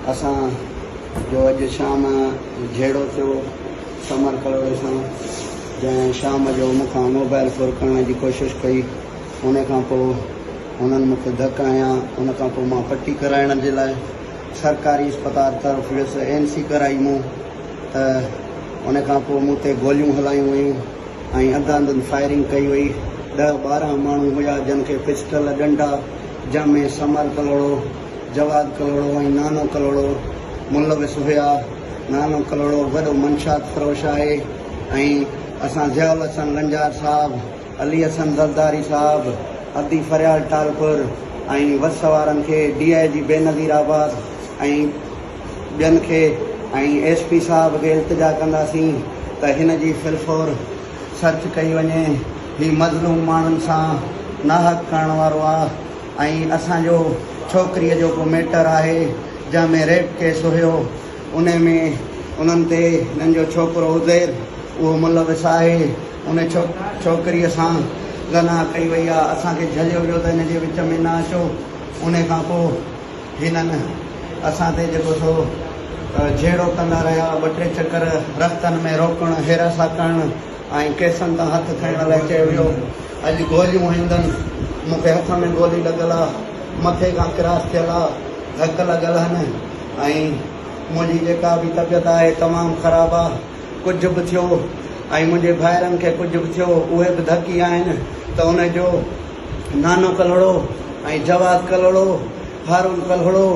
असां जो अॼु शाम झेड़ो थियो समर कलोड़े सां, जंहिं शाम जो मूंखां मोबाइल फोर करण जी कोशिशि कई। उन खां पोइ उन्हनि मूंखे धक हयां। उन खां पोइ मां पटी कराइण जे लाइ सरकारी अस्पताल तरफ़ वियुसि, ANC कराई मूं। त उन खां पोइ मूं ते गोलियूं हलायूं वयूं ऐं अंधाधुंध फायरिंग कई वई। 10-12 माण्हू हुया जिन खे पिस्टल डंडा, जंहिंमें समर कलोड़ो, जवाद कलोड़ो ऐं नानो कलोड़ो मुलविस हुया। नानो कलोड़ो वॾो मंशात फरोश आहे ऐं असां ज़ियाउल हसन लंजार साहब, अली हसन ज़रदारी साहब, अदी फरियाल टालपुर ऐं वस वारनि खे DIG बेनज़ीराबाद ऐं ॿियनि खे ऐं SP साहब खे इल्तिजा कंदासीं त हिन जी फिलफोर सर्च कई वञे। ही मज़लूम माण्हुनि सां नाहक करण वारो आहे ऐं असांजो छोकिरीअ जो को मैटर आहे जंहिंमें रेप केस हुयो। उन में उन्हनि ते हिननि जो छोकिरो उज़ैर उहो मुलविस आहे। उन छोकिरीअ सां गनाह कई वई आहे। असांखे झलियो वियो त हिन जे विच में न अचो। उन खां पोइ हिननि असां ते जेको सो झेड़ो कंदा रहिया। 2-3 चकर रस्तनि में रोकणु, हिरासा करणु ऐं केसनि तां हथु खणण लाइ चयो वियो। अॼु गोलियूं हईंदनि, मूंखे हथ में गोली लॻल आहे, मथे खां क्रॉस थियल आहे, धक लॻल आहिनि ऐं मुंहिंजी जेका बि तबियत आहे तमामु ख़राबु आहे। कुझु बि थियो ऐं मुंहिंजे भाइरनि खे कुझु बि थियो उहे बि धकी आहिनि त उनजो नानो कलोड़ो ऐं जवाद कलोड़ो, हारून कलोड़ो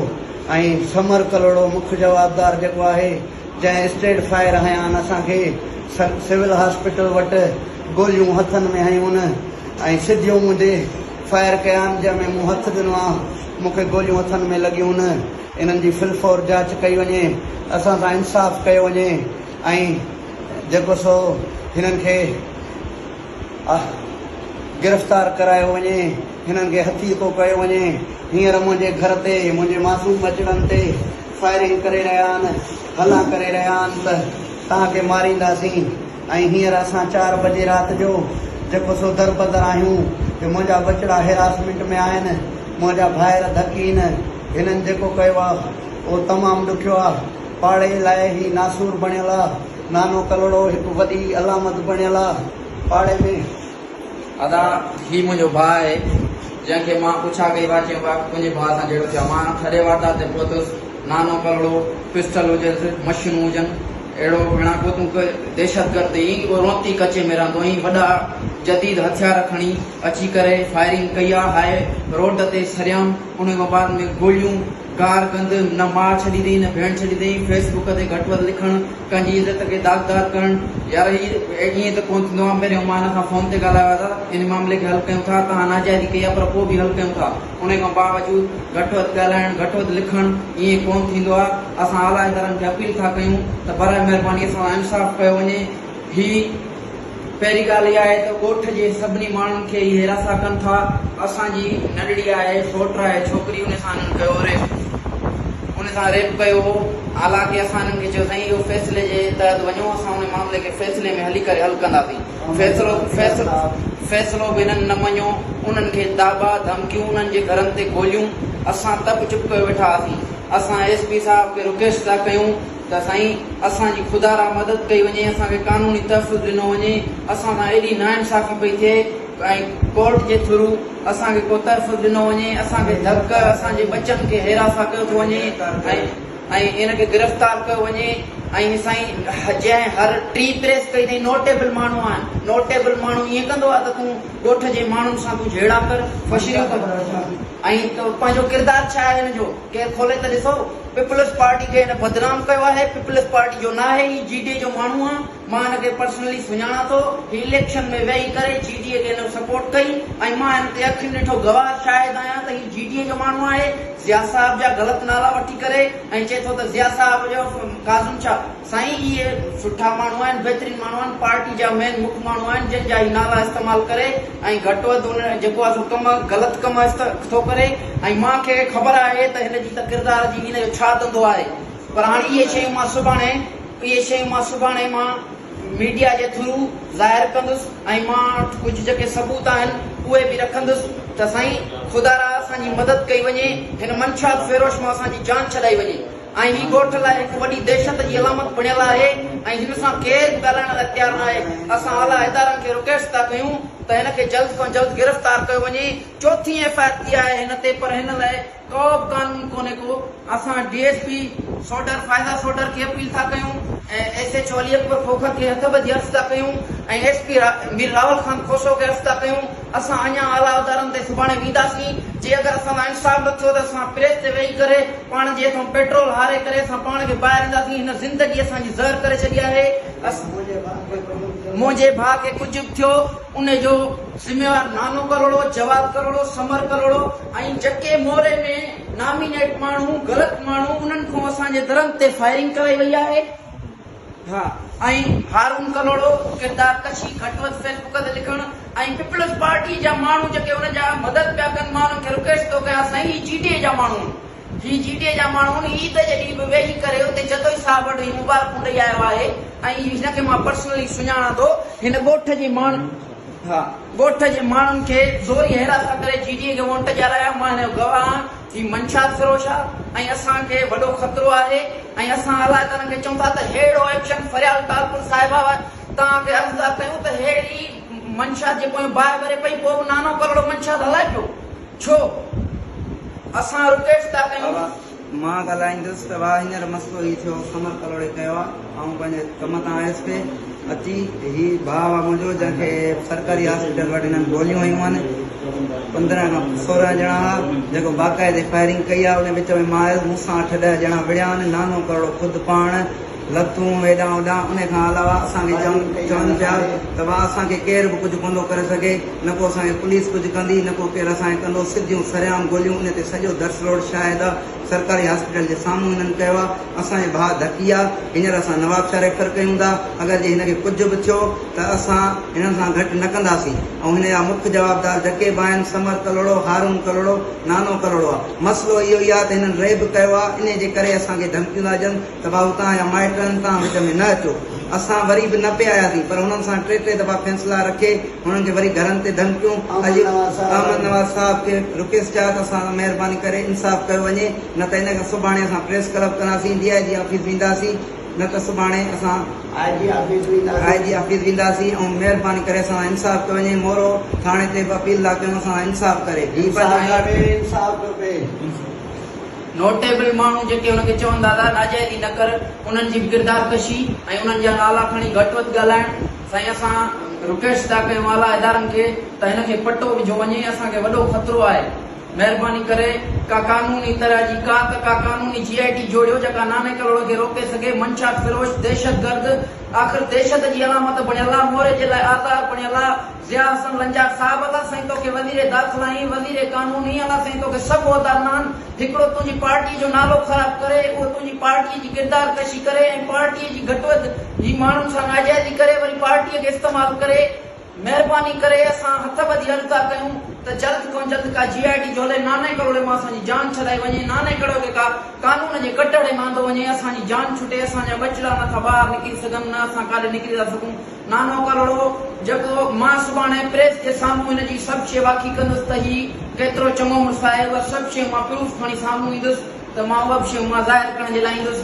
ऐं समर कलोड़ो मुख्य जवाबदार जेको आहे, जंहिं स्टेट फायर हयां असांखे सिविल हॉस्पिटल वटि गोलियूं हथनि में हयूं ऐं सिधियूं मुंहिंजे फायर कया, जंहिंमें मूं हथु ॾिनो आहे, मूंखे गोलियूं हथनि में लॻियूं न। इन्हनि जी फिलफोर जांच कई वञे, असां सां इंसाफ़ कयो वञे ऐं जेको सो हिननि खे गिरफ़्तार करायो वञे, हिननि खे हथीको कयो वञे। हींअर मुंहिंजे घर ते, मुंहिंजे मासूम बचड़नि ते फायरिंग करे रहिया आहिनि, हला करे रहिया आहिनि त तव्हांखे मारींदासीं। ऐं हींअर असां 4 बजे राति जो जेको सो दरबदर आहियूं कि मुंहिंजा बचड़ा हिरासमेंट में आहिनि, मुंहिंजा भाइर धकीन। हिननि जेको कयो आहे उहो तमामु ॾुखियो आहे। पाड़े लाइ ही नासूर बणियल आहे। नानो कलोड़ो हिकु वॾी अलामत बणियल आहे पाड़े में। अदा ही मुंहिंजो भाउ आहे जंहिंखे मां पुछा कई बा चयो मुंहिंजे भाउ सां जहिड़ो थियो। मां खड़े वारदात ते पहुतुसि। नानो कलोड़ो, पिस्टल हुजेसि, मशीनूं हुजनि, अहिड़ो भेणा को तूं दहशतगर्द ई रोती कचे में रहंदो ई वॾा जदीद हथियार खणी अची करे फायरिंग कई आहे। हाए रोड ते सरियाम। उन खां बाद में गोलियूं, गार गंद, न माउ छॾी अथई न भेण छॾी अथई। फेसबुक ते घटि वधि लिखणु, कंहिंजी इज़त खे दाग़दार करणु। यार ईअं त कोन थींदो आहे। पहिरियों मां हिन खां फ़ोन ते ॻाल्हायो था, इन मामले खे हल कयूं था, तव्हां नाजाइज़ी कई आहे पर पोइ बि हल कयूं था। उन खां बावजूद घटि वधि ॻाल्हाइणु, घटि वधि लिखणु ईअं कोन थींदो आहे। असां आला इदारनि खे अपील था कयूं त बराए महिरबानी सां इंसाफ़ कयो वञे। ही पहिरीं ॻाल्हि इहा आहे त ॻोठ जे सभिनी माण्हुनि खे इहे हिरासा कनि था। असांजी नंढड़ी आहे, सोट आहे, छोकिरी, उन सां हिननि कयो रेप, उन सां रेप कयो हो। हालांकि असां हिननि खे चयो साईं इहो फ़ैसिले जे तहत वञो, असां उन मामले खे फ़ैसिले में हली करे हल कंदासीं। फ़ैसिलो बि हिननि न मञियो। उन्हनि खे दाबा धमकियूं, उन्हनि जे घरनि ते गोलियूं। असां तब चुप कयो वेठा हुआसीं। असां SP साहब खे रिक्वेस्ट था कयूं त साईं असांजी खुदारा मदद कई वञे, असांखे कानूनी तहफ़ुज़ ॾिनो वञे। असां सां एॾी नाइंसाफ़ी पई थिए ऐं कोर्ट जे थ्रू असांखे को तहफ़ुज़ ॾिनो वञे। असांखे धक, असांजे बचनि खे हिरासा कयो थो वञे ऐं इनखे गिरफ़्तार कयो वञे। ऐं साईं जंहिं हर टी प्रेस कई अथई नोटेबल माण्हू आहिनि। नोटेबल माण्हू ईअं कंदो आहे त तूं ॻोठ जे माण्हुनि सां तूं झेड़ा कर, फशिरियूं कर ऐं पंहिंजो किरदारु छा आहे हिन जो केरु खोले त ॾिसो। पीपल्स पार्टी खे हिन बदनाम कयो आहे। पीपल्स पार्टी जो न आहे, ही GDA जो माण्हू आहे। मां हिनखे पर्सनली सुञाणा थो। ही इलेक्शन में वेही करे GDA खे हिन सपोर्ट कई ऐं मां हिन ते अखियुनि ॾिठो गवाह शाहिद आहियां त ही GDA जो माण्हू आहे। ज़िया साहब जा ग़लति नाला वठी करे ऐं चए थो त ज़िया साहब जो काज़िम छा। साईं इहे सुठा माण्हू आहिनि, बहितरीन माण्हू आहिनि, पार्टी जा मेन मुख्य माण्हू आहिनि जंहिंजा ही नाला इस्तेमालु करे ऐं घटि वधि उन जेको आहे सो ग़लति कमु थो करे। ऐं मूंखे ख़बर आहे त हिन जी त किरदार जी हिन जो छा धंधो आहे। पर हाणे इहे शयूं मां सुभाणे मां मीडिया जे थ्रू ज़ाहिर कंदुसि ऐं मां कुझु जेके सबूत आहिनि उहे बि रखंदुसि त साईं खुदारा असांजी मदद कई वञे, हिन मंशात फेरोश मां असांजी जान छॾाई वञे। ऐं ही ॻोठ लाइ हिकु वॾी दहशत जी अलामत बणियल आहे ऐं हिन सां केरु बि ॻाल्हाइण लाइ तयारु न आहे। असां आला इदारनि खे रिक्वेस्ट था कयूं त हिन खे जल्द खां जल्द गिरफ़्तार कयो वञे। चौथी एफआईआर थी आहे हिन ते, पर हिन लाइ को बि कानून कोन्हे को। असां डीएसपी सोडर फ़ाइज़ा सोडर खे अपील था कयूं ऐं एसएचओ अली अकबर खोखर खे हथ ॿधी अर्ज़ु था कयूं ऐं एसपी मीर रावल खान खोसो खे अर्ज़ु था कयूं। असां अञा आला इदारनि ते सुभाणे वेंदासीं। जे अगरि असां लाइ इंसाफ़ नथो त असां प्रेस ते वेही करे पाण जे थो पेट्रोल हारे करे असां पाण खे ॿाहिरि ईंदासीं। हिन ज़िंदगी असांजी ज़हर करे छॾी आहे। मुंहिंजे भाउ खे कुझु बि थियो उन जो ज़िम्मेवार नानो करोड़ो, जवाब करोड़ो, समर करोड़ो ऐं जके मोरे में नॉमिनेट माण्हू ग़लति माण्हू उन्हनि खां असांजे दरन ते फायरिंग कराई वई आहे। हा, ऐं हारून कलोड़ो किरदार कशी घटवध फेसबुक ते लिखण ऐं पीपल्स पार्टी जा माण्हू जेके उन जा मदद पिया कनि, मां उन्हनि खे रिक्वेस्ट थो कयां साईं, जीटीए जा माण्हू जीटीए जा माण्हू ईद जे ॾींहुं बि वेही करे उते जदोई साहब वटि मुबारकूं ॾेई आयो आहे ऐं हिनखे मां पर्सनली सुञाणा थो। हिन ॻोठ जे ॻोठ जे माण्हुनि खे ज़ोरी हिरासत करे जीटीए खे वोट ॾियाराया। मां हिन जो गवाह आहियां। ही मंशात फिरोश आहे ऐं असांखे वॾो ख़तरो आहे ऐं असां अलाए तव्हांखे चऊं था त अहिड़ो एक्शन फरियाल तालपुर साहिबा तव्हांखे अर्ज़ु था कयूं त अहिड़ी मंशात जे पोइ बाहि भरे पई पोइ बि नानो करोड़ो मंशात हलाए पियो छो? असां रिक्वेस्ट था कयूं। मां ॻाल्हाईंदुसि त भाउ हींअर मसइलो ई थियो, समर कलोड़े कयो आहे ऐं पंहिंजे कम तां आयुसि पे अची ही भाउ आहे मुंहिंजो जंहिंखे सरकारी हॉस्पिटल वटि हिननि गोलियूं हयूं आहिनि। 15 खां 16 ॼणा हुआ जेको बाक़ाइदे फायरिंग कई आहे। उन विच में मां आयुसि, मूंसां 8-10 ॼणा विड़िया आहिनि। नानो करोड़ो ख़ुदि पाण लतूं हेॾां होॾां। उन खां अलावा असांखे चवनि पिया त भाउ असांखे केरु बि कुझु कोन थो करे सघे, न को असांखे पुलिस कुझु कंदी, न को केरु असांखे कंदो। सिधियूं सरियाम गोलियूं। उन ते सॼो दर्श रोड शायदि सरकारी हॉस्पिटल जे साम्हूं हिननि कयो आहे। असांजे भाउ धकी आहे। हींअर असां नवाब शाह रेफर कयूं था। अगरि जे हिनखे कुझु बि थियो त असां हिननि सां घटि न कंदासीं। ऐं हिन जा मुख्य जवाबदार धके बि आहिनि, समर कलोड़ो, हारून कलोड़ो, नानो कलोड़ो आहे। मसइलो इहो ई आहे त हिननि रेब कयो आहे। इन जे करे असांखे धमकियूं था ॾियनि त भाऊ तव्हांजा माइट तव्हां विच में न अचो। असां वरी बि न पिया आयासीं, पर हुननि सां 3 दफ़ा फ़ैसिला रखे हुननि खे वरी घरनि ते धमकियूं। अॼु अहमद नवाज़ साहब खे रिक्वेस्ट आहे त असां महिरबानी करे इंसाफ़ कयो वञे, न त हिन खां सुभाणे असां प्रेस क्लब कंदासीं, DIG ऑफिस वेंदासीं, न त सुभाणे असां IG ऑफिस वेंदासीं। ऐं महिरबानी करे असां इंसाफ़ कयो वञे। मोरो थाणे ते बि अपील था कयूं असां इंसाफ़ करे। नोटेबल माण्हू जेके हुनखे चवनि दादा नाजाइज़ी न कर, उन्हनि जी किरदार कशी ऐं उन्हनि जा नाला खणी घटि वधि ॻाल्हाइण। साईं असां रिक्वेस्ट था कयूं आला इदारनि खे त हिनखे पटो विझो वञे। असांखे वॾो ख़तरो आहे। महिरबानी करे का कानूनी तरह जी का कानूनी GIT जोड़ियो जेका नाने करोड़ खे रोके सघे। मंशात फिरोश दहशतगर्द आख़िर दहशत जी अलामत बणियल आहे। मोरे जे लाइ आज़ाद बणियल आहे। ज़िया हसन लंजार साहिब अला साईं तोखे वज़ीर दाख़िला ऐं वज़ीर कानूनी अला साईं तोखे सभु उहिदा न आहिनि। हिकिड़ो तुंहिंजी पार्टी जो नालो ख़राब करे, उहो तुंहिंजी पार्टीअ जी किरदार कशी करे ऐं पार्टीअ जी घटि वधि जी माण्हुनि सां नाजाइज़ी करे वरी पार्टीअ खे इस्तेमालु करे। महिरबानी करे असां हथ ॿधी अर्ज़ु था कयूं त जल्द खां जल्द का GIT जो हले, नाने करोड़े मां असांजी जान छॾाई वञे। नाने करोड़े खे का कानून जे कटड़े मांदो वञे, असांजी जान छुटे। असांजा बचड़ा नथा ॿाहिरि निकिरी सघनि, न असां काॾे निकिरी था सघूं। नानो करोड़ो जेको मां सुभाणे प्रेस जे साम्हूं हिनजी सभु शइ वाक़ी कंदुसि त ही केतिरो चङो मुड़ुसु आहे। उहा सभु शयूं मां प्रूफ खणी साम्हूं ईंदुसि त मां उहा बि शयूं मां ज़ाहिर करण जे लाइ ईंदुसि।